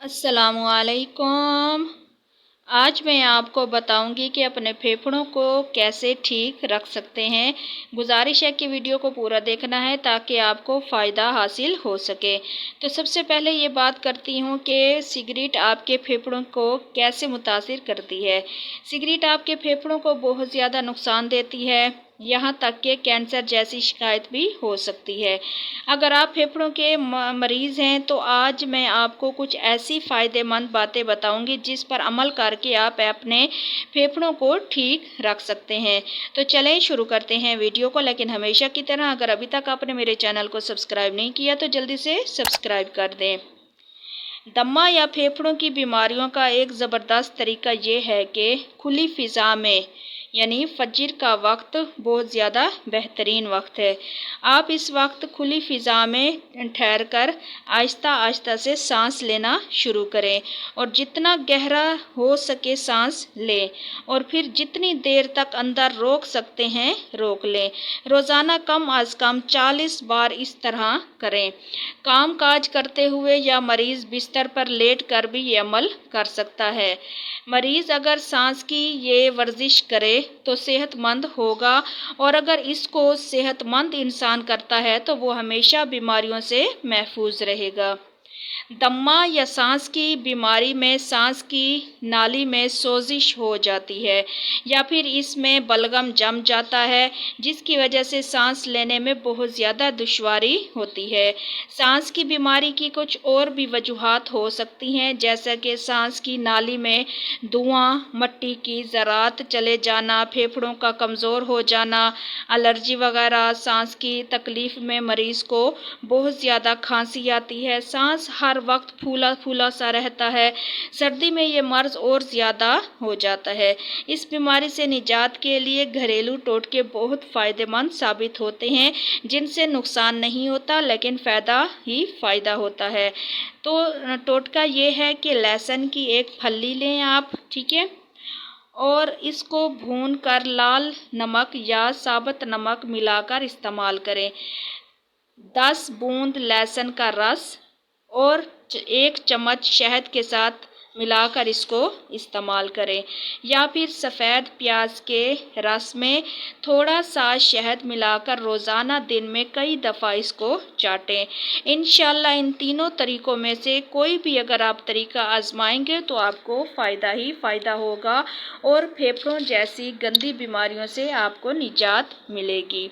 السلام علیکم۔ آج میں آپ کو بتاؤں گی کہ اپنے پھیپھڑوں کو کیسے ٹھیک رکھ سکتے ہیں۔ گزارش ہے کہ ویڈیو کو پورا دیکھنا ہے تاکہ آپ کو فائدہ حاصل ہو سکے۔ تو سب سے پہلے یہ بات کرتی ہوں کہ سگریٹ آپ کے پھیپھڑوں کو کیسے متاثر کرتی ہے۔ سگریٹ آپ کے پھیپھڑوں کو بہت زیادہ نقصان دیتی ہے، یہاں تک کہ کینسر جیسی شکایت بھی ہو سکتی ہے۔ اگر آپ پھیپھڑوں کے مریض ہیں تو آج میں آپ کو کچھ ایسی فائدہ مند باتیں بتاؤں گی جس پر عمل کر کے آپ اپنے پھیپھڑوں کو ٹھیک رکھ سکتے ہیں۔ تو چلیں شروع کرتے ہیں ویڈیو کو، لیکن ہمیشہ کی طرح اگر ابھی تک آپ نے میرے چینل کو سبسکرائب نہیں کیا تو جلدی سے سبسکرائب کر دیں۔ دمہ یا پھیپھڑوں کی بیماریوں کا ایک زبردست طریقہ یہ ہے کہ کھلی فضا میں یعنی فجر کا وقت بہت زیادہ بہترین وقت ہے۔ آپ اس وقت کھلی فضا میں ٹھہر کر آہستہ آہستہ سے سانس لینا شروع کریں اور جتنا گہرا ہو سکے سانس لیں اور پھر جتنی دیر تک اندر روک سکتے ہیں روک لیں۔ روزانہ کم از کم 40 بار اس طرح کریں۔ کام کاج کرتے ہوئے یا مریض بستر پر لیٹ کر بھی یہ عمل کر سکتا ہے۔ مریض اگر سانس کی یہ ورزش کرے تو صحت مند ہوگا، اور اگر اس کو صحت مند انسان کرتا ہے تو وہ ہمیشہ بیماریوں سے محفوظ رہے گا۔ دمہ یا سانس کی بیماری میں سانس کی نالی میں سوزش ہو جاتی ہے یا پھر اس میں بلغم جم جاتا ہے، جس کی وجہ سے سانس لینے میں بہت زیادہ دشواری ہوتی ہے۔ سانس کی بیماری کی کچھ اور بھی وجوہات ہو سکتی ہیں، جیسا کہ سانس کی نالی میں دھواں، مٹی کی ذرات چلے جانا، پھیپھڑوں کا کمزور ہو جانا، الرجی وغیرہ۔ سانس کی تکلیف میں مریض کو بہت زیادہ کھانسی آتی ہے، سانس ہر وقت پھولا پھولا سا رہتا ہے۔ سردی میں یہ مرض اور زیادہ ہو جاتا ہے۔ اس بیماری سے نجات کے لیے گھریلو ٹوٹکے بہت فائدہ مند ثابت ہوتے ہیں، جن سے نقصان نہیں ہوتا لیکن فائدہ ہی فائدہ ہوتا ہے۔ تو ٹوٹکا یہ ہے کہ لہسن کی ایک پھلی لیں آپ، ٹھیک ہے، اور اس کو بھون کر لال نمک یا ثابت نمک ملا کر استعمال کریں۔ 10 بوند لہسن کا رس اور 1 چمچ شہد کے ساتھ ملا کر اس کو استعمال کریں، یا پھر سفید پیاز کے رس میں تھوڑا سا شہد ملا کر روزانہ دن میں کئی دفعہ اس کو چاٹیں۔ انشاءاللہ ان تینوں طریقوں میں سے کوئی بھی اگر آپ طریقہ آزمائیں گے تو آپ کو فائدہ ہی فائدہ ہوگا اور پھیپھڑوں جیسی گندی بیماریوں سے آپ کو نجات ملے گی۔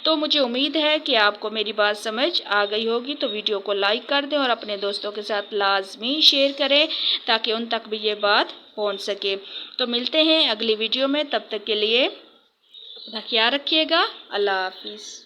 تو مجھے امید ہے کہ آپ کو میری بات سمجھ آ گئی ہوگی، تو ویڈیو کو لائک کر دیں اور اپنے دوستوں کے ساتھ لازمی شیئر کریں تاکہ ان تک بھی یہ بات پہنچ سکے۔ تو ملتے ہیں اگلی ویڈیو میں، تب تک کے لیے اپنا خیال رکھیے گا۔ اللہ حافظ۔